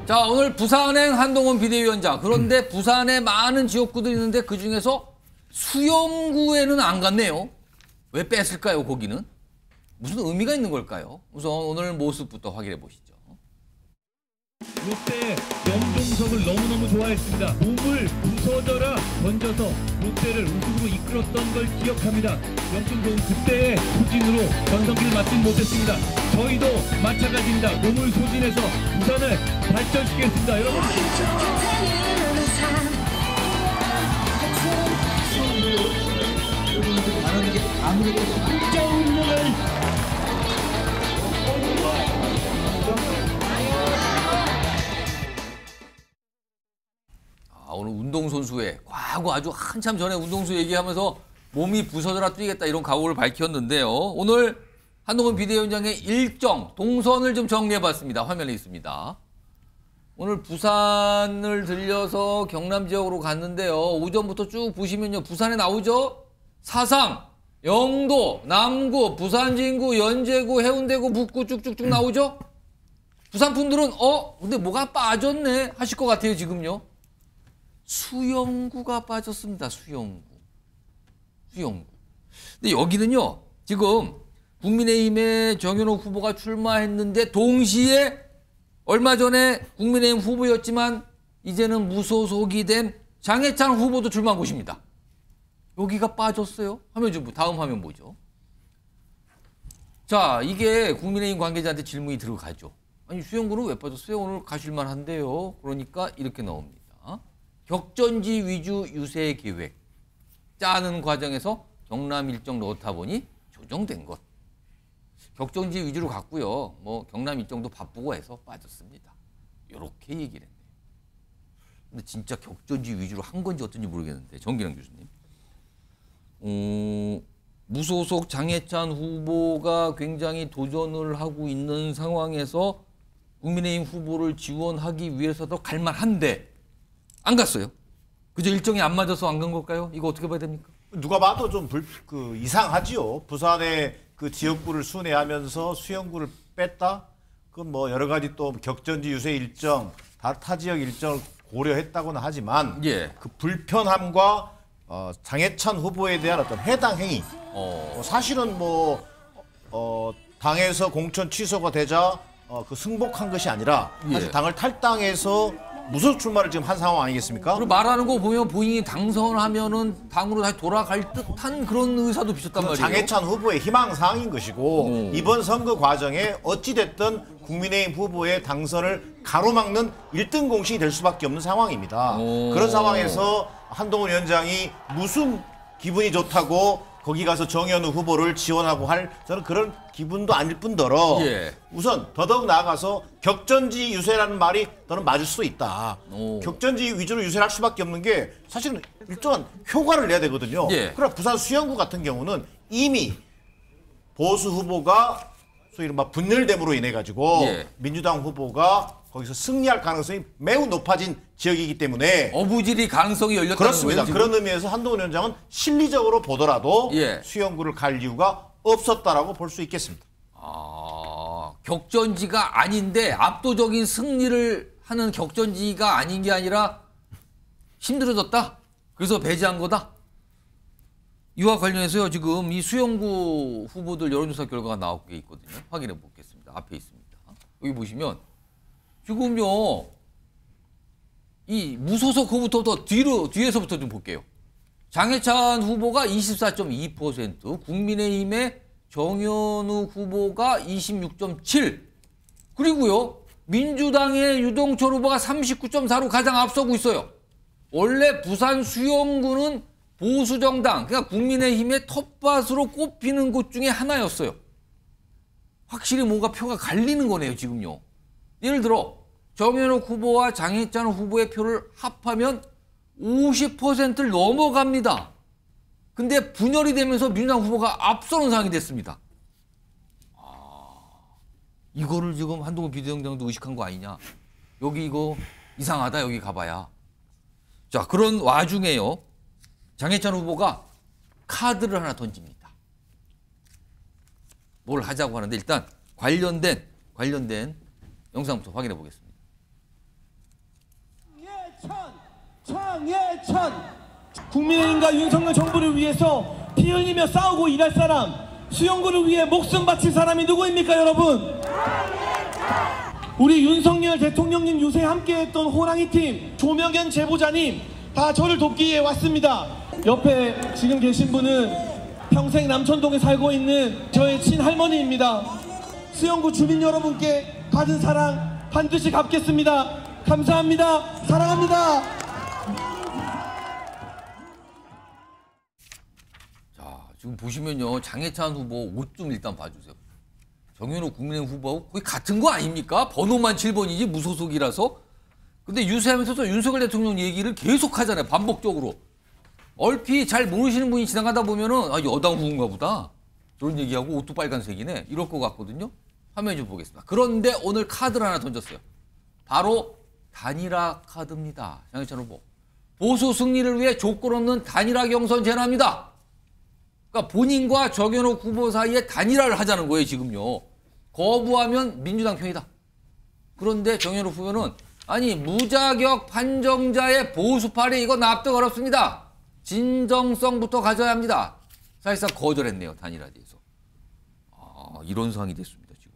자, 오늘 부산행 한동훈 비대위원장. 그런데 부산에 많은 지역구들이 있는데 그중에서 수영구에는 안 갔네요. 왜 뺐을까요, 거기는? 무슨 의미가 있는 걸까요? 우선 오늘 모습부터 확인해 보시죠. 롯데 염종석을 너무너무 좋아했습니다. 몸을 부서져라 던져서 롯데를 우승으로 이끌었던 걸 기억합니다. 염종석은 그때의 소진으로 전성기를 맞지 못했습니다. 저희도 마찬가지입니다. 몸을 소진해서 부산을 발전시키겠습니다. 여러분. 말하는 게 아무래도 진짜 운명을 오늘 운동선수의 과거 아주 한참 전에 운동수 얘기하면서 몸이 부서져라 뛰겠다 이런 각오를 밝혔는데요. 오늘 한동훈 비대위원장의 일정, 동선을 좀 정리해봤습니다. 화면에 있습니다. 오늘 부산을 들려서 경남 지역으로 갔는데요. 오전부터 쭉 보시면요. 부산에 나오죠? 사상, 영도, 남구, 부산진구, 연제구, 해운대구, 북구 쭉쭉쭉 나오죠? 부산 분들은 근데 뭐가 빠졌네 하실 것 같아요, 지금요. 수영구가 빠졌습니다. 수영구. 근데 여기는요. 지금 국민의힘의 정현욱 후보가 출마했는데 동시에 얼마 전에 국민의힘 후보였지만 이제는 무소속이 된 장해찬 후보도 출마한 곳입니다. 여기가 빠졌어요. 화면 좀 다음 화면 보죠. 자, 이게 국민의힘 관계자한테 질문이 들어가죠. 아니 수영구는 왜 빠졌어요? 오늘 가실만 한데요. 그러니까 이렇게 나옵니다. 격전지 위주 유세 계획 짜는 과정에서 경남 일정 넣다 보니 조정된 것. 격전지 위주로 갔고요. 뭐 경남 일정도 바쁘고 해서 빠졌습니다. 이렇게 얘기를 했네요. 근데 진짜 격전지 위주로 한 건지 어떤지 모르겠는데 정기랑 교수님. 무소속 장해찬 후보가 굉장히 도전을 하고 있는 상황에서 국민의힘 후보를 지원하기 위해서도 갈만한데 안 갔어요. 그저 일정이 안 맞아서 안 간 걸까요? 이거 어떻게 봐야 됩니까? 누가 봐도 좀 이상하지요. 부산의 그 지역구를 순회하면서 수영구를 뺐다? 그건 뭐 여러 가지 또 격전지 유세 일정, 타 지역 일정을 고려했다고는 하지만 예. 그 불편함과 장해찬 후보에 대한 어떤 해당 행위. 사실은 당에서 공천 취소가 되자 그 승복한 것이 아니라 사실 예. 당을 탈당해서 무소속 출마를 지금 한 상황 아니겠습니까? 그리고 말하는 거 보면 본인이 당선하면은 당으로 다시 돌아갈 듯한 그런 의사도 비쳤단 말이에요. 장해찬 후보의 희망사항인 것이고 이번 선거 과정에 어찌됐든 국민의힘 후보의 당선을 가로막는 1등 공신이 될 수밖에 없는 상황입니다. 그런 상황에서 한동훈 위원장이 무슨 기분이 좋다고 거기 가서 정현우 후보를 지원하고 할 저는 그런 기분도 아닐 뿐더러 예. 우선 더더욱 나아가서 격전지 유세라는 말이 저는 맞을 수도 있다. 격전지 위주로 유세를 할 수밖에 없는 게 사실은 일정한 효과를 내야 되거든요. 예. 그러나 부산 수영구 같은 경우는 이미 보수 후보가 소위 이른바 분열됨으로 인해 가지고 예. 민주당 후보가 거기서 승리할 가능성이 매우 높아진 지역이기 때문에 어부질이 가능성이 열렸다는 그렇습니다. 거예요, 지금? 그런 의미에서 한동훈 위원장은 실리적으로 보더라도 예. 수영구를 갈 이유가 없었다라고 볼 수 있겠습니다. 격전지가 아닌데 압도적인 승리를 하는 격전지가 아닌 게 아니라 힘들어졌다. 그래서 배제한 거다. 이와 관련해서요. 지금 이 수영구 후보들 여론조사 결과가 나오고 있거든요. 확인해 보겠습니다. 앞에 있습니다. 여기 보시면 지금요. 이 무소속 후보부터 뒤에서부터 좀 볼게요. 장해찬 후보가 24.2%, 국민의힘의 정현우 후보가 26.7%, 그리고요. 민주당의 유동철 후보가 39.4로 가장 앞서고 있어요. 원래 부산 수영구는 보수정당, 그러니까 국민의힘의 텃밭으로 꼽히는 곳 중에 하나였어요. 확실히 뭔가 표가 갈리는 거네요, 지금요. 예를 들어 정현욱 후보와 장해찬 후보의 표를 합하면 50%를 넘어갑니다. 근데 분열이 되면서 민주당 후보가 앞서는 상황이 됐습니다. 이거를 지금 한동훈 비대위원장도 의식한 거 아니냐. 여기 이거 이상하다, 여기 가봐야. 자, 그런 와중에요. 장해찬 후보가 카드를 하나 던집니다. 뭘 하자고 하는데 일단 관련된 영상부터 확인해 보겠습니다. 장예찬 국민의힘과 윤석열 정부를 위해서 피 흘리며 싸우고 일할 사람, 수용구를 위해 목숨 바칠 사람이 누구입니까, 여러분? 우리 윤석열 대통령님 요새 함께했던 호랑이팀, 조명현 제보자님 다 저를 돕기 위해 왔습니다. 옆에 지금 계신 분은 평생 남천동에 살고 있는 저의 친할머니입니다. 수용구 주민 여러분께 받은 사랑 반드시 갚겠습니다. 감사합니다. 사랑합니다. 자, 지금 보시면요. 장해찬 후보 옷 좀 일단 봐주세요. 정현호 국민의힘 후보하고 거의 같은 거 아닙니까? 번호만 7번이지 무소속이라서. 근데 유세하면서도 윤석열 대통령 얘기를 계속 하잖아요. 반복적으로. 얼핏 잘 모르시는 분이 지나가다 보면은 아, 여당 후보인가 보다. 그런 얘기하고 옷도 빨간색이네. 이럴 것 같거든요. 화면 좀 보겠습니다. 그런데 오늘 카드를 하나 던졌어요. 바로 단일화 카드입니다. 장해찬 후보. 보수 승리를 위해 조건 없는 단일화 경선 제안합니다. 그러니까 본인과 정현호 후보 사이에 단일화를 하자는 거예요, 지금요. 거부하면 민주당 편이다. 그런데 정현호 후보는 아니 무자격 판정자의 보수파리 이거 납득 어렵습니다. 진정성부터 가져야 합니다. 사실상 거절했네요, 단일화에 대해서. 아, 이런 상황이 됐습니다, 지금.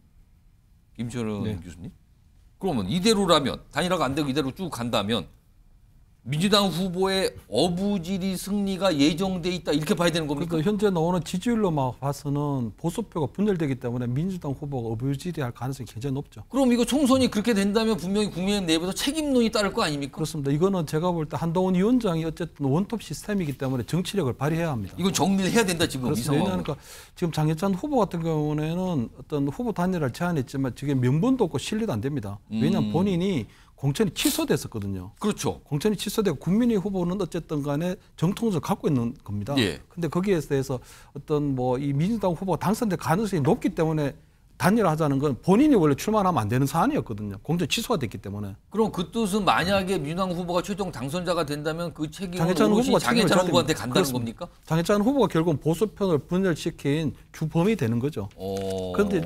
김철은 교수님. 그러면 이대로라면 단일화가 안 되고 이대로 쭉 간다면 민주당 후보의 어부지리 승리가 예정돼 있다 이렇게 봐야 되는 겁니까? 그러니까 현재 나오는 지지율로만 봐서는 보수표가 분열되기 때문에 민주당 후보가 어부지리할 가능성이 굉장히 높죠. 그럼 이거 총선이 그렇게 된다면 분명히 국민의힘 내부에서 책임론이 따를 거 아닙니까? 그렇습니다. 이거는 제가 볼 때 한동훈 위원장이 어쨌든 원톱 시스템이기 때문에 정치력을 발휘해야 합니다. 이건 정리를 해야 된다 지금 이 상황. 그러니까 지금 장해찬 후보 같은 경우에는 어떤 후보 단일화를 제안했지만 저게 명분도 없고 실리도 안 됩니다. 왜냐하면 본인이 공천이 취소됐었거든요. 그렇죠. 공천이 취소되고 국민의 후보는 어쨌든 간에 정통성을 갖고 있는 겁니다. 예. 근데 거기에 대해서 어떤 뭐 이 민주당 후보가 당선될 가능성이 높기 때문에 단일화하자는 건 본인이 원래 출마하면 안 되는 사안이었거든요. 공천 취소가 됐기 때문에. 그럼 그 뜻은 만약에 민주당 후보가 최종 당선자가 된다면 그 책임은 장해찬 후보가 장해찬 후보한테 간다는 그렇습니다. 겁니까? 장해찬 후보가 결국 보수편을 분열시킨 주범이 되는 거죠. 근데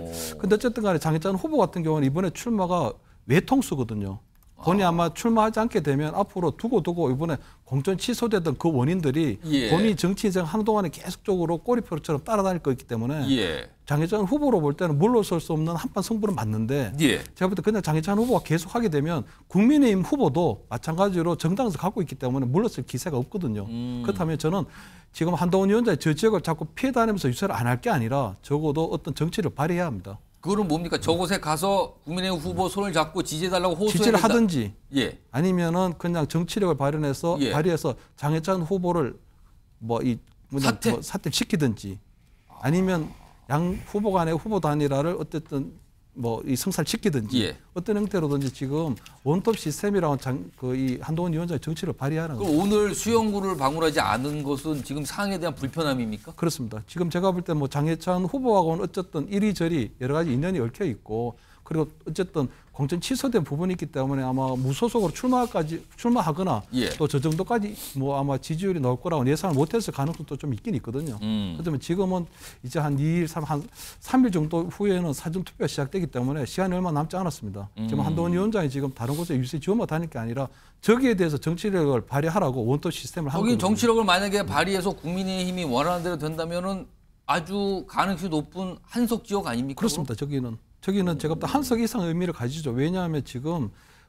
어쨌든 간에 장해찬 후보 같은 경우는 이번에 출마가 외통수거든요. 본인이 아마 출마하지 않게 되면 앞으로 두고 이번에 공천 취소되던 그 원인들이 예. 본인이 정치 인생 한동안에 계속적으로 꼬리표처럼 따라다닐 거기 때문에 예. 장해찬 후보로 볼 때는 물러설 수 없는 한판 승부는 맞는데 예. 제가 볼 때 그냥 장해찬 후보가 계속 하게 되면 국민의힘 후보도 마찬가지로 정당에서 갖고 있기 때문에 물러설 기세가 없거든요. 그렇다면 저는 지금 한동훈 위원장이 저 지역을 자꾸 피해 다니면서 유세를 안 할 게 아니라 적어도 어떤 정치를 발휘해야 합니다. 그거는 뭡니까? 저곳에 가서 국민의힘 후보 손을 잡고 지지해달라고 호소해야 지지를 된다. 하든지 예. 아니면은 그냥 정치력을 발휘해서 예. 장해찬 후보를 사퇴 시키든지 아니면 양 후보 간의 후보 단일화를 어쨌든 이 성사시키든지 예. 어떤 형태로든지 지금 원톱 시스템이라고 이 한동훈 위원장의 정치를 발휘하는 그럼 거죠. 오늘 수용구를 방문하지 않은 것은 지금 상황에 대한 불편함입니까? 그렇습니다. 지금 제가 볼 때 장해찬 후보하고는 어쨌든 이리저리 여러 가지 인연이 얽혀 있고 그리고 어쨌든 공천 취소된 부분이 있기 때문에 아마 무소속으로 출마하거나 예. 또 저 정도까지 아마 지지율이 나올 거라고 예상을 못했을 가능성도 좀 있긴 있거든요. 그렇지만 지금은 이제 한 2일, 3일 정도 후에는 사전투표가 시작되기 때문에 시간이 얼마 남지 않았습니다. 지금 한동훈 위원장이 지금 다른 곳에 유세 지원만 다닐 게 아니라 저기에 대해서 정치력을 발휘하라고 원톱 시스템을 한 거거든요. 거긴 정치력을 만약에 발휘해서 국민의힘이 원하는 대로 된다면은 아주 가능성이 높은 한석 지역 아닙니까? 그렇습니다. 저기는 제가 볼 때 한석 이상 의미를 가지죠. 왜냐하면 지금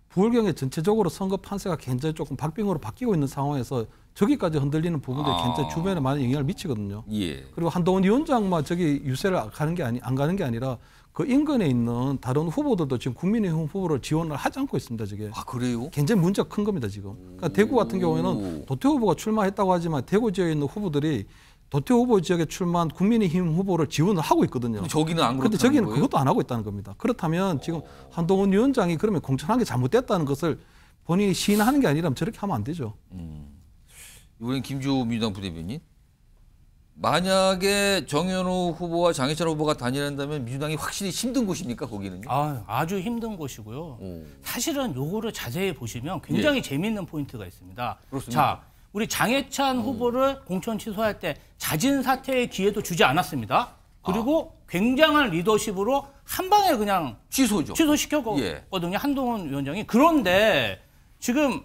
부울경에 전체적으로 선거 판세가 굉장히 조금 박빙으로 바뀌고 있는 상황에서 저기까지 흔들리는 부분들이 굉장히 주변에 많은 영향을 미치거든요. 예. 그리고 한동훈 위원장만 저기 유세를 안 가는 게 아니라 그 인근에 있는 다른 후보들도 지금 국민의힘 후보를 지원을 하지 않고 있습니다. 저게. 아, 그래요? 굉장히 문제가 큰 겁니다. 지금. 그러니까 대구 같은 경우에는 도태우 후보가 출마했다고 하지만 대구 지역에 있는 후보들이 도태우 후보 지역에 출마한 국민의힘 후보를 지원을 하고 있거든요. 저기는 안 그렇다는 그런데 저기는 거예요? 그것도 안 하고 있다는 겁니다. 그렇다면 지금 한동훈 위원장이 그러면 공천한 게 잘못됐다는 것을 본인이 시인하는 게 아니라면 저렇게 하면 안 되죠. 이번엔 김주호 민주당 부대변인. 만약에 정현호 후보와 장해찬 후보가 단일한다면 민주당이 확실히 힘든 곳입니까? 거기는요? 아주 힘든 곳이고요. 사실은 요거를 자세히 보시면 굉장히 재미있는 포인트가 있습니다. 그렇습니다. 자, 우리 장해찬 후보를 공천 취소할 때 자진 사퇴의 기회도 주지 않았습니다. 그리고 굉장한 리더십으로 한 방에 그냥 취소죠. 취소시켰거든요. 한동훈 위원장이. 그런데 지금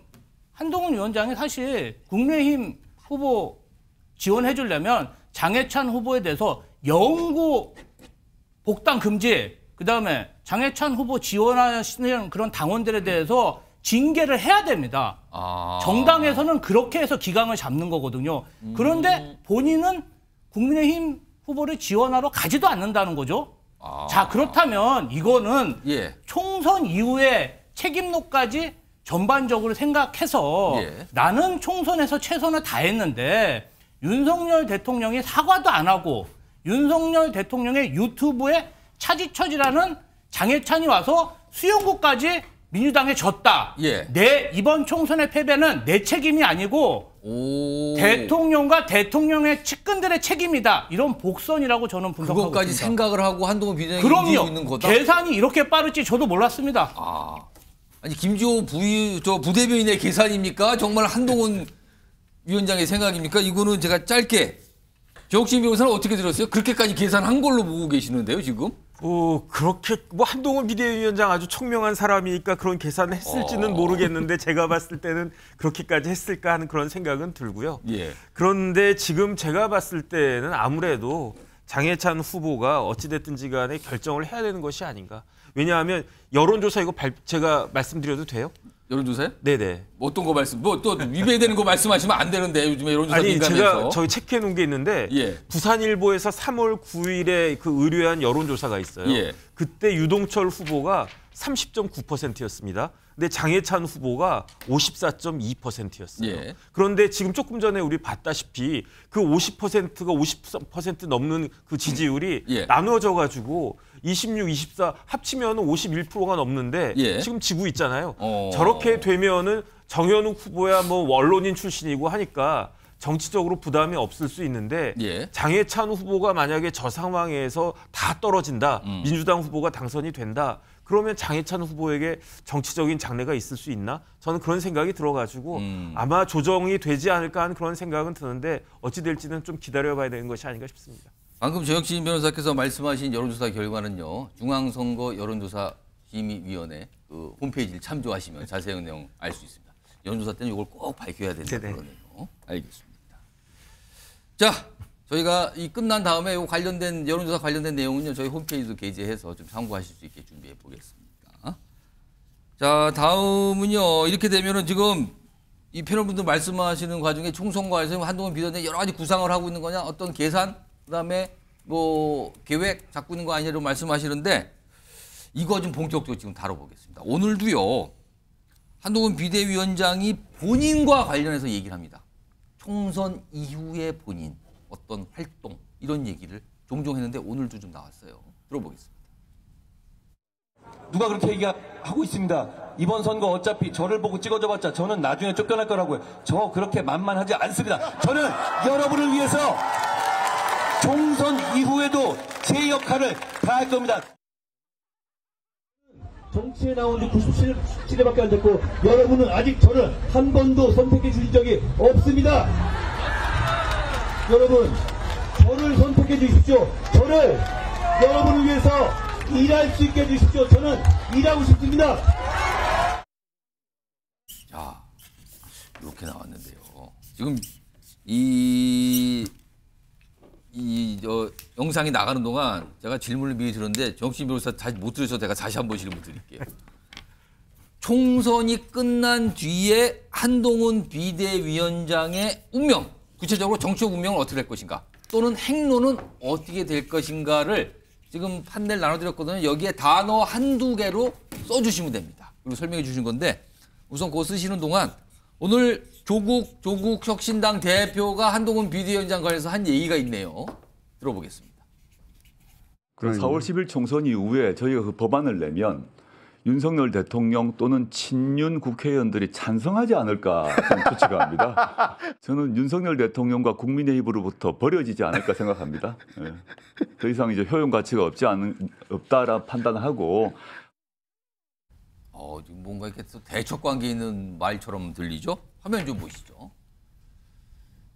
한동훈 위원장이 사실 국민의힘 후보 지원해 주려면 장해찬 후보에 대해서 영구 복당 금지, 그다음에 장해찬 후보 지원하시는 그런 당원들에 대해서 징계를 해야 됩니다. 정당에서는 그렇게 해서 기강을 잡는 거거든요. 그런데 본인은 국민의힘 후보를 지원하러 가지도 않는다는 거죠. 자, 그렇다면 이거는 예. 총선 이후에 책임론까지 전반적으로 생각해서 나는 총선에서 최선을 다했는데 윤석열 대통령이 사과도 안 하고 윤석열 대통령의 유튜브에 차지처지라는 장해찬이 와서 수용구까지 민주당에 졌다. 예. 내 이번 총선의 패배는 내 책임이 아니고 대통령과 대통령의 측근들의 책임이다. 이런 복선이라고 저는 분석하고 그것까지 있습니다. 생각을 하고 한동훈 비대위원장이 움직이고 있는 그럼요. 거다? 계산이 이렇게 빠를지 저도 몰랐습니다. 아니 김지호 부대변인의 계산입니까? 정말 한동훈 위원장의 생각입니까? 이거는 제가 짧게 정옥신 변호사는 어떻게 들었어요? 그렇게까지 계산한 걸로 보고 계시는데요, 지금? 그렇게 뭐 한동훈 비대위원장 아주 총명한 사람이니까 그런 계산을 했을지는 모르겠는데 제가 봤을 때는 그렇게까지 했을까 하는 그런 생각은 들고요. 예. 그런데 지금 제가 봤을 때는 아무래도 장해찬 후보가 어찌됐든지 간에 결정을 해야 되는 것이 아닌가. 왜냐하면 여론조사 이거 제가 말씀드려도 돼요? 여론조사요? 네네. 어떤 거 말씀? 뭐 또 위배되는 거 말씀하시면 안 되는데 요즘에 여론조사 아니 민감해서. 제가 저기 체크해 놓은 게 있는데 예. 부산일보에서 3월 9일에 그 의뢰한 여론조사가 있어요. 예. 그때 유동철 후보가 30.9%였습니다. 근데 장해찬 후보가 54.2%였어요. 예. 그런데 지금 조금 전에 우리 봤다시피 그 50%가 50% 넘는 그 지지율이 예. 나눠져 가지고 26, 24 합치면 51%가 넘는데 예. 지금 지고 있잖아요. 저렇게 되면은 정현욱 후보야 뭐 언론인 출신이고 하니까 정치적으로 부담이 없을 수 있는데 예. 장해찬 후보가 만약에 저 상황에서 다 떨어진다. 민주당 후보가 당선이 된다. 그러면 장해찬 후보에게 정치적인 장래가 있을 수 있나? 저는 그런 생각이 들어가지고 아마 조정이 되지 않을까 하는 그런 생각은 드는데 어찌 될지는 좀 기다려봐야 되는 것이 아닌가 싶습니다. 방금 정혁진 변호사께서 말씀하신 여론조사 결과는요. 중앙선거 여론조사심의위원회 그 홈페이지를 참조하시면 자세한 내용 알 수 있습니다. 여론조사 때는 이걸 꼭 밝혀야 된다 그러네요. 알겠습니다. 자, 저희가 이 끝난 다음에 요 관련된 여론조사 관련된 내용은요. 저희 홈페이지도 게재해서 좀 참고하실 수 있게 준비해 보겠습니다. 자, 다음은요. 이렇게 되면은 지금 이 패널분들 말씀하시는 과정에 총선과에서 한동훈 비대위원장이 여러 가지 구상을 하고 있는 거냐, 어떤 계산, 그다음에 뭐 계획 잡고 있는 거 아니냐고 말씀하시는데 이거 좀 본격적으로 지금 다뤄보겠습니다. 오늘도요. 한동훈 비대위원장이 본인과 관련해서 얘기를 합니다. 총선 이후의 본인, 어떤 활동 이런 얘기를 종종 했는데 오늘도 좀 나왔어요. 들어보겠습니다. 누가 그렇게 얘기하고 있습니다. 이번 선거 어차피 저를 보고 찍어줘봤자 저는 나중에 쫓겨날 거라고요. 저 그렇게 만만하지 않습니다. 저는 여러분을 위해서 총선 이후에도 제 역할을 다할 겁니다. 정치에 나온 지 97회밖에 안 됐고 여러분은 아직 저를 한 번도 선택해 주신 적이 없습니다. 여러분 저를 선택해 주십시오. 저를 여러분을 위해서 일할 수 있게 해주십시오. 저는 일하고 싶습니다. 자, 이렇게 나왔는데요. 지금 이 영상이 나가는 동안 제가 질문을 미리 들었는데 정신 변호사 다시 못 들으셔서 제가 다시 한 번 질문 드릴게요. 총선이 끝난 뒤에 한동훈 비대위원장의 운명, 구체적으로 정치적 운명은 어떻게 될 것인가, 또는 행로는 어떻게 될 것인가를 지금 판넬 나눠드렸거든요. 여기에 단어 한두 개로 써주시면 됩니다. 그리고 설명해 주신 건데 우선 그거 쓰시는 동안 오늘 조국 혁신당 대표가 한동훈 비대위원장 관련해서 한 얘기가 있네요. 들어보겠습니다. 그 4월 10일 총선 이후에 저희가 그 법안을 내면 윤석열 대통령 또는 친윤 국회의원들이 찬성하지 않을까 저는 추측합니다. 저는 윤석열 대통령과 국민의힘으로부터 버려지지 않을까 생각합니다. 예. 더 이상 이제 효용 가치가 없다라 판단하고. 지금 뭔가 이렇게 또 대척 관계 있는 말처럼 들리죠? 화면 좀 보시죠.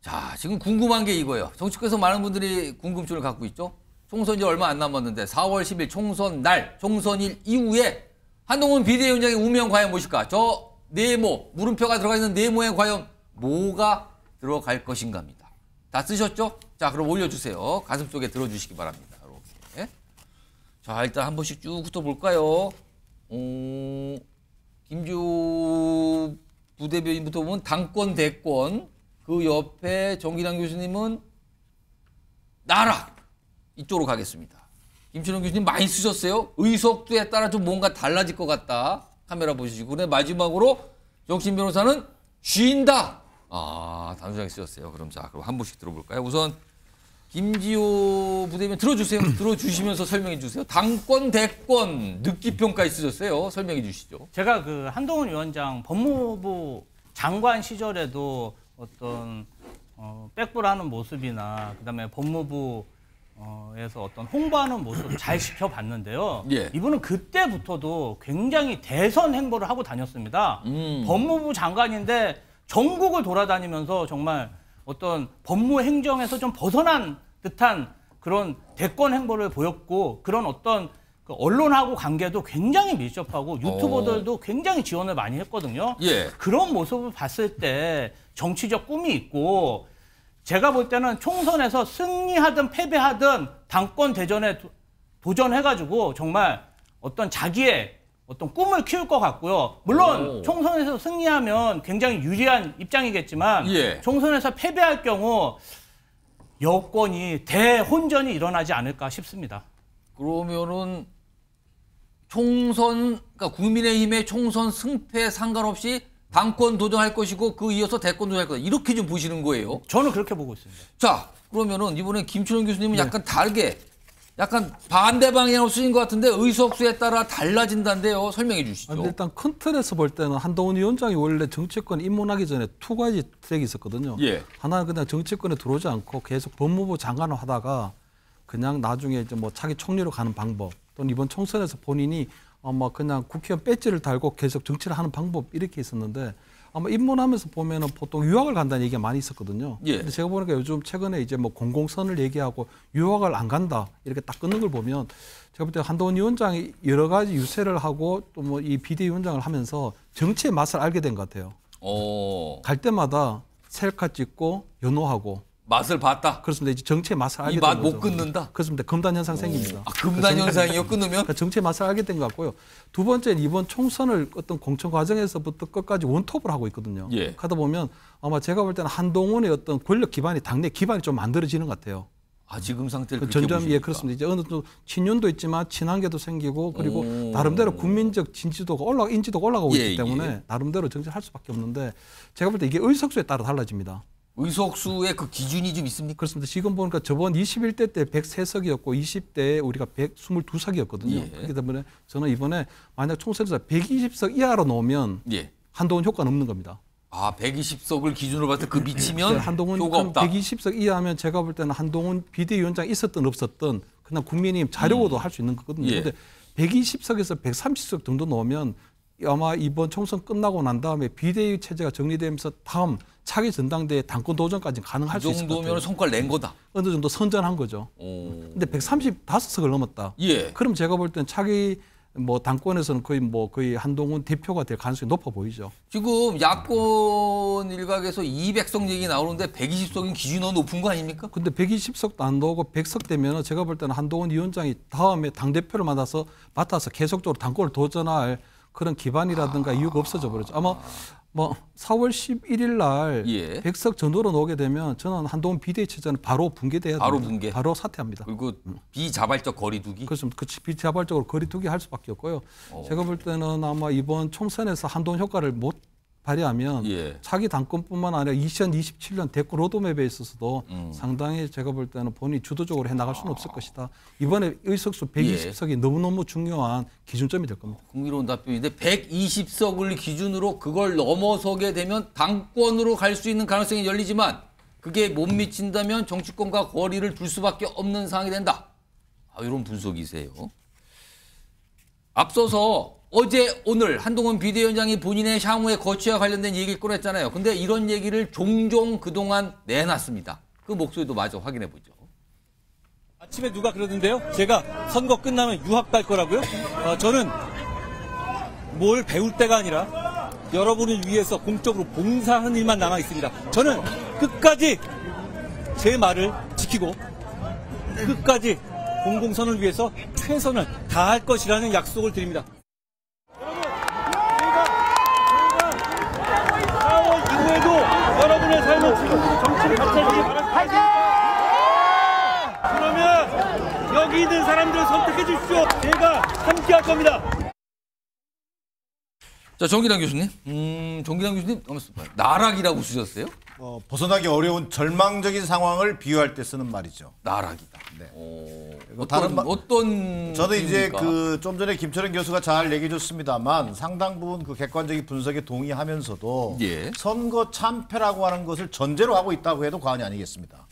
자, 지금 궁금한 게 이거예요. 정치권에서 많은 분들이 궁금증을 갖고 있죠. 총선이 얼마 안 남았는데 4월 10일 총선 날, 총선일 이후에 한동훈 비대위원장의 운명 과연 무엇일까? 저 네모, 물음표가 들어가 있는 네모에 과연 뭐가 들어갈 것인가입니다. 다 쓰셨죠? 자, 그럼 올려주세요. 가슴 속에 들어주시기 바랍니다. 이렇게. 자, 일단 한 번씩 쭉 훑어볼까요? 김주 부대변인부터 보면 당권, 대권. 그 옆에 정기랑 교수님은 나라. 이쪽으로 가겠습니다. 김춘원 교수님 많이 쓰셨어요. 의석수에 따라 좀 뭔가 달라질 것 같다. 카메라 보시고. 근데 마지막으로 정신 변호사는 쉰다. 아, 단순하게 쓰셨어요. 그럼 자, 그럼 한 번씩 들어볼까요? 우선 김지호 부대변인 들어주세요. 들어주시면서 설명해 주세요. 당권, 대권, 느끼평가에 쓰셨어요. 설명해 주시죠. 제가 그 한동훈 위원장 법무부 장관 시절에도 어떤 백불하는 모습이나 그다음에 법무부 에서 어떤 홍보하는 모습 잘 지켜봤는데요. 예. 이분은 그때부터도 굉장히 대선 행보를 하고 다녔습니다. 법무부 장관인데 전국을 돌아다니면서 정말 어떤 법무 행정에서 좀 벗어난 듯한 그런 대권 행보를 보였고 그런 어떤 그 언론하고 관계도 굉장히 밀접하고 유튜버들도 굉장히 지원을 많이 했거든요. 예. 그런 모습을 봤을 때 정치적 꿈이 있고 제가 볼 때는 총선에서 승리하든 패배하든 당권 대전에 도전해가지고 정말 어떤 자기의 어떤 꿈을 키울 것 같고요. 물론 총선에서 승리하면 굉장히 유리한 입장이겠지만 예. 총선에서 패배할 경우 여권이 대혼전이 일어나지 않을까 싶습니다. 그러면은 총선, 그러니까 국민의힘의 총선 승패 상관없이 당권 도전할 것이고 그 이어서 대권 도전할 거다. 이렇게 좀 보시는 거예요. 저는 그렇게 보고 있습니다. 자, 그러면은 이번에 김춘원 교수님은 약간 다르게, 약간 반대 방향으로 쓰신 것 같은데 의석수에 따라 달라진다는데요. 설명해 주시죠. 일단 큰 틀에서 볼 때는 한동훈 위원장이 원래 정치권 입문하기 전에 두 가지 트랙이 있었거든요. 예. 하나는 그냥 정치권에 들어오지 않고 계속 법무부 장관을 하다가 그냥 나중에 이제 뭐 차기 총리로 가는 방법 또는 이번 총선에서 본인이 아마 그냥 국회의원 배지를 달고 계속 정치를 하는 방법 이렇게 있었는데 아마 입문하면서 보면은 보통 유학을 간다는 얘기가 많이 있었거든요. 예. 근데 제가 보니까 요즘 최근에 이제 뭐 공공선을 얘기하고 유학을 안 간다 이렇게 딱 끊는 걸 보면 제가 볼 때 한동훈 위원장이 여러 가지 유세를 하고 또 뭐 이 비대위원장을 하면서 정치의 맛을 알게 된 것 같아요. 갈 때마다 셀카 찍고 연호하고 맛을 봤다. 그렇습니다. 이제 정치의 맛을 알게 이 된 맛 거죠. 못 끊는다. 그렇습니다. 금단 현상 생깁니다. 아, 금단 현상이요? 끊으면? 그러니까 정치의 맛을 알게 된 것 같고요. 두 번째는 이번 총선을 어떤 공천 과정에서부터 끝까지 원톱을 하고 있거든요. 예. 하다 보면 아마 제가 볼 때는 한동훈의 어떤 권력 기반이 당내 기반이 좀 만들어지는 것 같아요. 아, 지금 상태를 그렇게 점점 보십니까? 예 그렇습니다. 이제 어느 정도 친윤도 있지만 친한계도 생기고 그리고 나름대로 국민적 진지도가 인지도가 올라가고 예, 있기 때문에 예. 나름대로 정치를 할 수밖에 없는데 제가 볼 때 이게 의석수에 따라 달라집니다. 의석수의 그 기준이 좀 있습니까? 그렇습니다. 지금 보니까 저번 21대 때 103석이었고 20대에 우리가 122석이었거든요. 예. 그렇기 때문에 저는 이번에 만약 총선에서 120석 이하로 놓으면 예. 한동훈 효과는 없는 겁니다. 아, 120석을 기준으로 봤을 때 그 미치면 한동훈 효과 없다. 120석 이하면 제가 볼 때는 한동훈 비대위원장 있었든 없었든 그냥 국민의힘 자료도 할 수 있는 거거든요. 예. 그런데 120석에서 130석 정도 넣으면 아마 이번 총선 끝나고 난 다음에 비대위 체제가 정리되면서 다음 차기 전당대회 당권 도전까지 가능할 그 수 있을 것 같아요. 정도면 성과를 낸 거다. 어느 정도 선전한 거죠. 근데 135석을 넘었다. 예. 그럼 제가 볼 때는 차기 뭐 당권에서는 거의 한동훈 대표가 될 가능성이 높아 보이죠. 지금 야권 일각에서 200석 얘기 나오는데 120석인 기준이 너무 높은 거 아닙니까? 근데 120석도 안 나오고 100석 되면 제가 볼 때는 한동훈 위원장이 다음에 당대표를 맡아서 계속적으로 당권을 도전할 그런 기반이라든가 이유가 없어져 버렸죠. 아마 뭐 4월 11일 날 예. 100석 전후로 나오게 되면 저는 한동훈 비대위 체제는 바로 붕괴돼야 바로 됩니다. 붕괴. 바로 사퇴합니다. 그리고 비자발적 거리두기. 그렇습니다. 비자발적으로 거리두기 할 수밖에 없고요. 제가 볼 때는 아마 이번 총선에서 한동훈 효과를 못 발휘하면 예. 차기 당권뿐만 아니라 2027년 대권 로드맵에 있어서도 상당히 제가 볼 때는 본인이 주도적으로 해나갈 수는 없을 것이다. 이번에 의석수 120석이 너무너무 중요한 기준점이 될 겁니다. 흥미로운 답변인데 120석을 기준으로 그걸 넘어서게 되면 당권으로 갈 수 있는 가능성이 열리지만 그게 못 미친다면 정치권과 거리를 둘 수밖에 없는 상황이 된다. 아, 이런 분석이세요. 앞서서 어제 오늘 한동훈 비대위원장이 본인의 향후의 거취와 관련된 얘기를 꺼냈잖아요. 근데 이런 얘기를 종종 그동안 내놨습니다. 그 목소리도 마저 확인해 보죠. 아침에 누가 그러던데요? 제가 선거 끝나면 유학 갈 거라고요? 저는 뭘 배울 때가 아니라 여러분을 위해서 공적으로 봉사하는 일만 남아 있습니다. 저는 끝까지 제 말을 지키고 끝까지 공공선을 위해서 최선을 다할 것이라는 약속을 드립니다. 여러분의 삶은 지금부터 정치를 같이 해주길 바랍니다. 그러면 여기 있는 사람들을 선택해 주십시오. 제가 함께 할 겁니다. 자, 정기랑 교수님. 정기랑 교수님, 나락이라고 쓰셨어요? 벗어나기 어려운 절망적인 상황을 비유할 때 쓰는 말이죠. 나락이다. 네. 어떤 저는 이제 비유입니까? 그 좀 전에 김철현 교수가 잘 얘기해 줬습니다만 상당 부분 그 객관적인 분석에 동의하면서도 예. 선거 참패라고 하는 것을 전제로 하고 있다고 해도 과언이 아니겠습니다.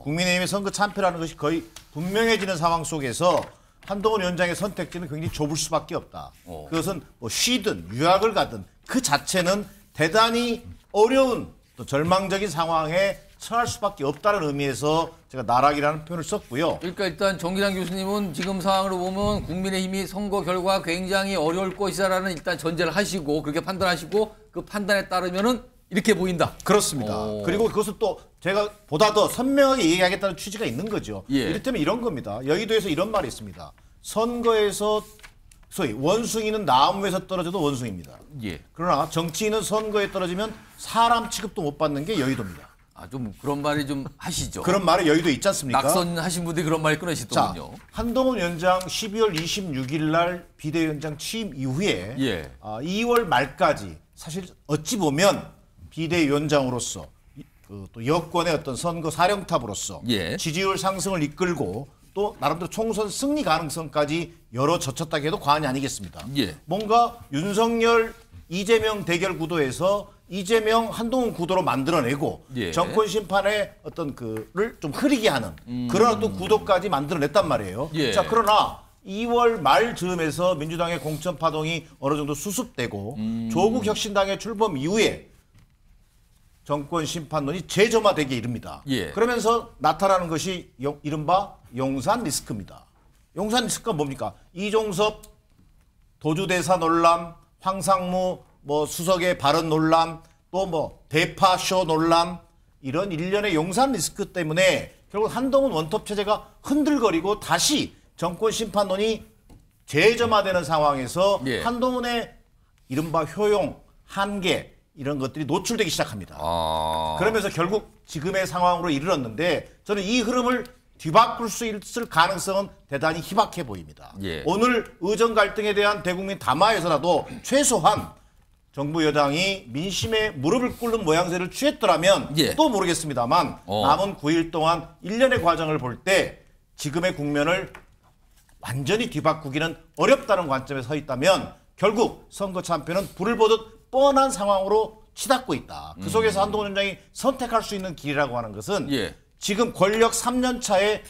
국민의힘의 선거 참패라는 것이 거의 분명해지는 상황 속에서 한동훈 위원장의 선택지는 굉장히 좁을 수밖에 없다. 그것은 뭐 쉬든 유학을 가든 그 자체는 대단히 어려운 또 절망적인 상황에 처할 수밖에 없다는 의미에서 제가 나락이라는 표현을 썼고요. 그러니까 일단 정기랑 교수님은 지금 상황으로 보면 국민의힘이 선거 결과 굉장히 어려울 것이다라는 일단 전제를 하시고 그렇게 판단하시고 그 판단에 따르면은 이렇게 보인다. 그렇습니다. 그리고 그것을 또 제가 보다 더 선명하게 얘기하겠다는 취지가 있는 거죠. 예. 이를테면 이런 겁니다. 여의도에서 이런 말이 있습니다. 선거에서 소위 원숭이는 나무에서 떨어져도 원숭이입니다. 예. 그러나 정치인은 선거에 떨어지면 사람 취급도 못 받는 게 여의도입니다. 좀 그런 말이 좀 하시죠. 그런 말이 여의도에 있지 않습니까? 낙선하신 분들이 그런 말 끊으시더군요. 자, 한동훈 위원장 12월 26일 날 비대위원장 취임 이후에 예. 2월 말까지 사실 어찌 보면 비대위원장으로서 또 여권의 어떤 선거 사령탑으로서 예. 지지율 상승을 이끌고 또 나름대로 총선 승리 가능성까지 열어젖혔다고 해도 과언이 아니겠습니다. 예. 뭔가 윤석열 이재명 대결 구도에서 이재명 한동훈 구도로 만들어내고 예. 정권 심판의 어떤 그를 좀 흐리게 하는 그런 어떤 구도까지 만들어냈단 말이에요. 예. 자, 그러나 2월 말 즈음에서 민주당의 공천 파동이 어느 정도 수습되고 조국 혁신당의 출범 이후에 정권 심판론이 재점화되게 이릅니다. 예. 그러면서 나타나는 것이 이른바 용산 리스크입니다. 용산 리스크가 뭡니까? 이종섭 도주대사 논란, 황상무 수석의 발언 논란, 또 대파쇼 논란, 이런 일련의 용산 리스크 때문에 결국 한동훈 원톱 체제가 흔들거리고 다시 정권 심판론이 재점화되는 상황에서 예. 한동훈의 이른바 효용, 한계 이런 것들이 노출되기 시작합니다. 그러면서 결국 지금의 상황으로 이르렀는데 저는 이 흐름을 뒤바꿀 수 있을 가능성은 대단히 희박해 보입니다. 예. 오늘 의정 갈등에 대한 대국민 담화에서라도 최소한 정부 여당이 민심에 무릎을 꿇는 모양새를 취했더라면 예. 또 모르겠습니다만 남은 9일 동안 일련의 과정을 볼 때 지금의 국면을 완전히 뒤바꾸기는 어렵다는 관점에 서 있다면 결국 선거 참패는 불을 보듯 뻔한 상황으로 치닫고 있다. 그 속에서 한동훈 위원장이 선택할 수 있는 길이라고 하는 것은 예. 지금 권력 3년 차에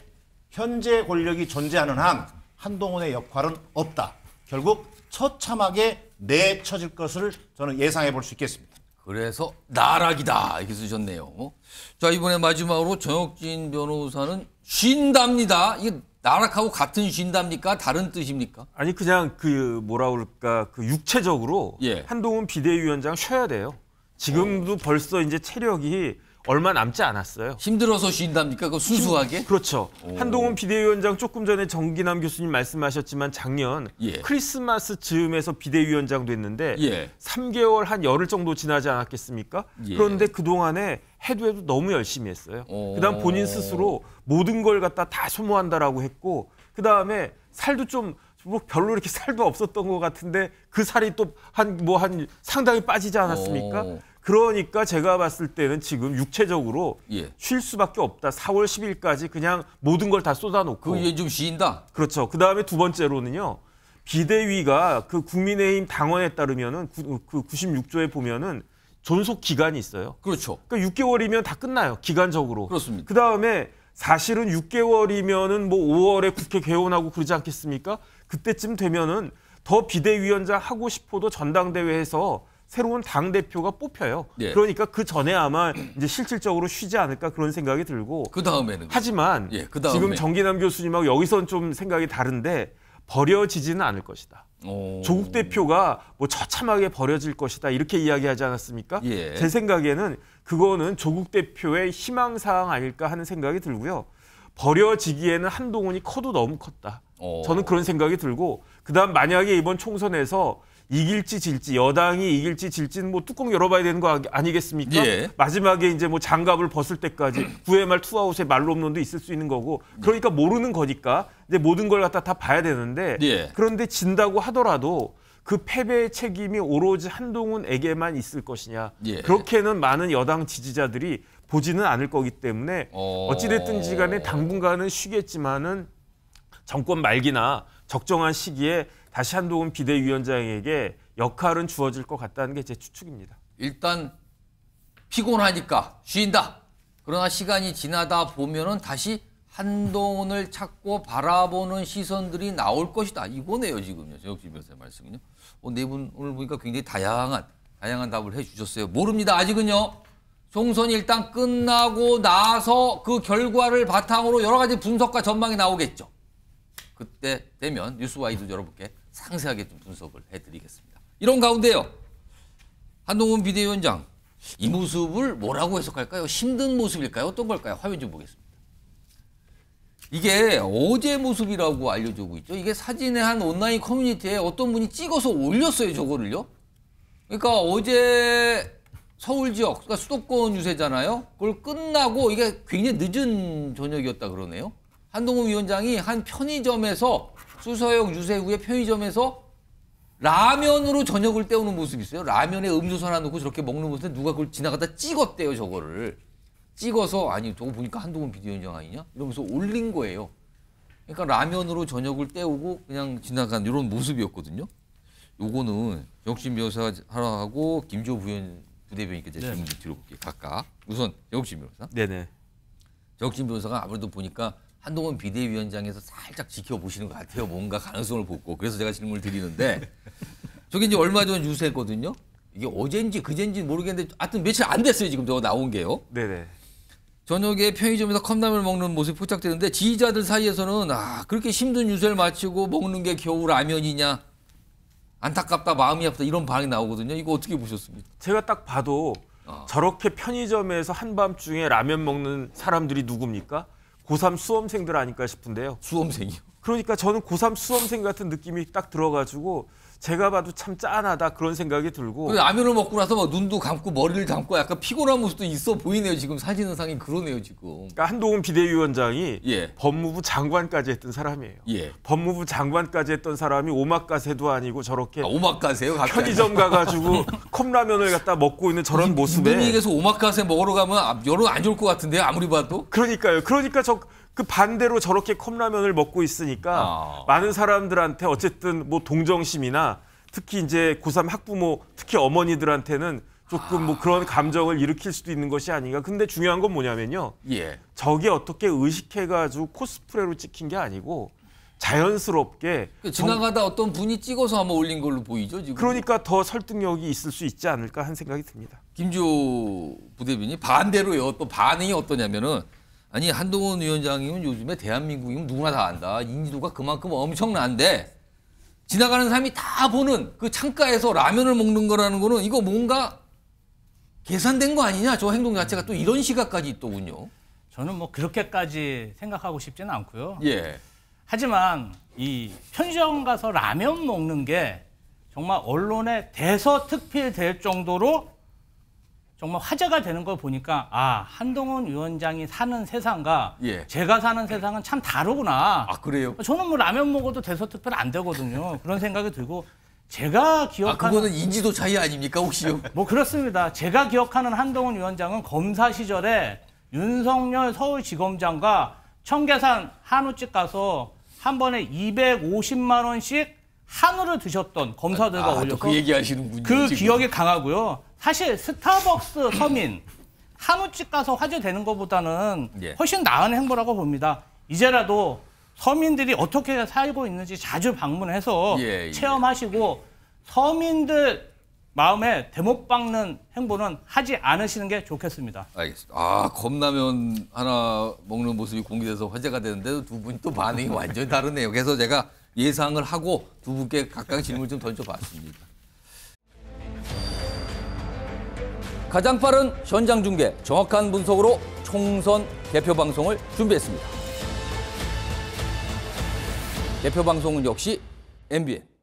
현재 권력이 존재하는 한 한동훈의 역할은 없다. 결국 처참하게 내쳐질 것을 저는 예상해 볼 수 있겠습니다. 그래서 나락이다 이렇게 쓰셨네요. 자, 이번에 마지막으로 정혁진 변호사는 쉰답니다. 이게 나락하고 같은 쉰답니까? 다른 뜻입니까? 아니 그냥 뭐라 그럴까 육체적으로 예. 한동훈 비대위원장 쉬어야 돼요. 지금도 벌써 이제 체력이 얼마 남지 않았어요. 힘들어서 쉰답니까? 그 순수하게? 그렇죠. 한동훈 비대위원장 조금 전에 정기남 교수님 말씀하셨지만 작년 예. 크리스마스 즈음에서 비대위원장 됐는데 예. 3개월 한 열흘 정도 지나지 않았겠습니까? 예. 그런데 그동안에 해도 너무 열심히 했어요. 그다음 본인 스스로 모든 걸 갖다 다 소모한다라고 했고 그다음에 살도 좀 별로 이렇게 살도 없었던 것 같은데 그 살이 또 한 상당히 빠지지 않았습니까? 그러니까 제가 봤을 때는 지금 육체적으로 예. 쉴 수밖에 없다. 4월 10일까지 그냥 모든 걸 다 쏟아놓고. 그게 좀 쉰다? 그렇죠. 그다음에 두 번째로는요. 비대위가 그 국민의힘 당원에 따르면은 그 96조에 보면은 존속 기간이 있어요. 그렇죠. 그러니까 6개월이면 다 끝나요. 기간적으로. 그렇습니다. 그다음에 사실은 6개월이면은 5월에 국회 개원하고 그러지 않겠습니까? 그때쯤 되면은 더 비대위원장 하고 싶어도 전당대회에서 새로운 당대표가 뽑혀요. 예. 그러니까 그 전에 아마 이제 실질적으로 쉬지 않을까 그런 생각이 들고. 그 다음에는. 하지만 예, 그다음에. 지금 정기남 교수님하고 여기선 좀 생각이 다른데 버려지지는 않을 것이다. 조국 대표가 뭐 처참하게 버려질 것이다 이렇게 이야기하지 않았습니까? 예. 제 생각에는 그거는 조국 대표의 희망사항 아닐까 하는 생각이 들고요. 버려지기에는 한동훈이 커도 너무 컸다. 저는 그런 생각이 들고 그다음 만약에 이번 총선에서 이길지 질지 여당이 이길지 질지는 뭐 뚜껑 열어봐야 되는 거 아니겠습니까? 예. 마지막에 이제 뭐 장갑을 벗을 때까지 9회 말 투아웃의 말로홈런도 있을 수 있는 거고 그러니까 모르는 거니까 이제 모든 걸 갖다 다 봐야 되는데 예. 그런데 진다고 하더라도 그 패배의 책임이 오로지 한동훈에게만 있을 것이냐 예. 그렇게는 많은 여당 지지자들이 보지는 않을 거기 때문에 어찌됐든지 간에 당분간은 쉬겠지만은 정권 말기나 적정한 시기에 다시 한동훈 비대위원장에게 역할은 주어질 것 같다는 게 제 추측입니다. 일단 피곤하니까 쉰다. 그러나 시간이 지나다 보면은 다시 한동훈을 찾고 바라보는 시선들이 나올 것이다. 이거네요 지금요. 정혁진 변호사의 말씀은요. 네 분 오늘 보니까 굉장히 다양한 답을 해주셨어요. 모릅니다. 아직은요. 총선이 일단 끝나고 나서 그 결과를 바탕으로 여러 가지 분석과 전망이 나오겠죠. 그때 되면 뉴스와이드 여러분께 상세하게 좀 분석을 해드리겠습니다. 이런 가운데요. 한동훈 비대위원장 이 모습을 뭐라고 해석할까요? 힘든 모습일까요? 어떤 걸까요? 화면 좀 보겠습니다. 이게 어제 모습이라고 알려지고 있죠. 이게 사진의 한 온라인 커뮤니티에 어떤 분이 찍어서 올렸어요. 저거를요. 그러니까 어제 서울 지역, 그러니까 수도권 유세잖아요. 그걸 끝나고 이게 굉장히 늦은 저녁이었다 그러네요. 한동훈 위원장이 한 편의점에서 수서역 유세 후에 편의점에서 라면으로 저녁을 때우는 모습이 있어요. 라면에 음료수 하나 넣고 저렇게 먹는 모습에 누가 그걸 지나가다 찍었대요. 저거를. 찍어서 아니 저거 보니까 한동훈 비대위원장 아니냐? 이러면서 올린 거예요. 그러니까 라면으로 저녁을 때우고 그냥 지나간 이런 모습이었거든요. 요거는 정혁진 변호사하고 김주호 부대변인께 제 질문 좀 드려볼게요. 각각. 우선 정혁진 변호사. 네네. 정혁진 변호사가 아무래도 보니까 한동훈 비대위원장에서 살짝 지켜보시는 것 같아요. 뭔가 가능성을 보고. 그래서 제가 질문을 드리는데 저게 이제 얼마 전 유세거든요. 이게 어젠지 그젠지 모르겠는데 하여튼 며칠 안 됐어요. 지금 저거 나온 게요. 네네. 저녁에 편의점에서 컵라면을 먹는 모습이 포착되는데 지지자들 사이에서는 그렇게 힘든 유세를 마치고 먹는 게 겨우 라면이냐. 안타깝다, 마음이 아프다 이런 반응이 나오거든요. 이거 어떻게 보셨습니까? 제가 딱 봐도 저렇게 편의점에서 한밤중에 라면 먹는 사람들이 누굽니까? 고3 수험생들 아닐까 싶은데요. 수험생이요? 그러니까 저는 고3 수험생 같은 느낌이 딱 들어가지고 제가 봐도 참 짠하다 그런 생각이 들고. 라면을 먹고 나서 막 눈도 감고 머리를 감고 약간 피곤한 모습도 있어 보이네요. 지금 사진상이 그러네요. 지금. 그러니까 한동훈 비대위원장이 예. 법무부 장관까지 했던 사람이에요. 예. 법무부 장관까지 했던 사람이 오마카세도 아니고 저렇게 오마카세요? 편의점 가가지고 컵라면을 갖다 먹고 있는 저런 모습에. 분위기에서 오마카세 먹으러 가면 여론 안 좋을 것 같은데요. 아무리 봐도. 그러니까요. 그러니까 그 반대로 저렇게 컵라면을 먹고 있으니까 많은 사람들한테 어쨌든 뭐 동정심이나 특히 이제 고3 학부모 특히 어머니들한테는 조금 뭐 그런 감정을 일으킬 수도 있는 것이 아닌가. 근데 중요한 건 뭐냐면요. 예. 저게 어떻게 의식해가지고 코스프레로 찍힌 게 아니고 자연스럽게 지나가다 어떤 분이 찍어서 한번 올린 걸로 보이죠 지금. 그러니까 더 설득력이 있을 수 있지 않을까 하는 생각이 듭니다. 김주호 부대변인이 반대로요. 또 반응이 어떠냐면은 아니 한동훈 위원장이면 요즘에 대한민국이면 누구나 다 안다. 인지도가 그만큼 엄청난데 지나가는 사람이 다 보는 그 창가에서 라면을 먹는 거라는 거는 이거 뭔가 계산된 거 아니냐. 저 행동 자체가 또 이런 시각까지 있더군요. 저는 뭐 그렇게까지 생각하고 싶지는 않고요. 예. 하지만 이 편의점 가서 라면 먹는 게 정말 언론에 대서특필될 정도로 정말 화제가 되는 걸 보니까 한동훈 위원장이 사는 세상과 예. 제가 사는 세상은 참 다르구나. 그래요? 저는 뭐 라면 먹어도 대서특필 안 되거든요. 그런 생각이 들고 제가 기억하는 그거는 인지도 차이 아닙니까 혹시요? 뭐 그렇습니다. 제가 기억하는 한동훈 위원장은 검사 시절에 윤석열 서울지검장과 청계산 한우집 가서 한 번에 250만 원씩 한우를 드셨던 검사들과 올려서 그 얘기하시는군요. 그 지금. 기억이 강하고요. 사실 스타벅스 서민 한우집 가서 화제되는 것보다는 훨씬 나은 행보라고 봅니다. 이제라도 서민들이 어떻게 살고 있는지 자주 방문해서 체험하시고 서민들 마음에 대못 박는 행보는 하지 않으시는 게 좋겠습니다. 알겠습니다. 컵라면 하나 먹는 모습이 공개돼서 화제가 되는데도 두 분이 또 반응이 완전히 다르네요. 그래서 제가 예상을 하고 두 분께 각각 질문을 좀 던져봤습니다. 가장 빠른 현장 중계, 정확한 분석으로 총선 개표 방송을 준비했습니다. 개표 방송은 역시 MBN.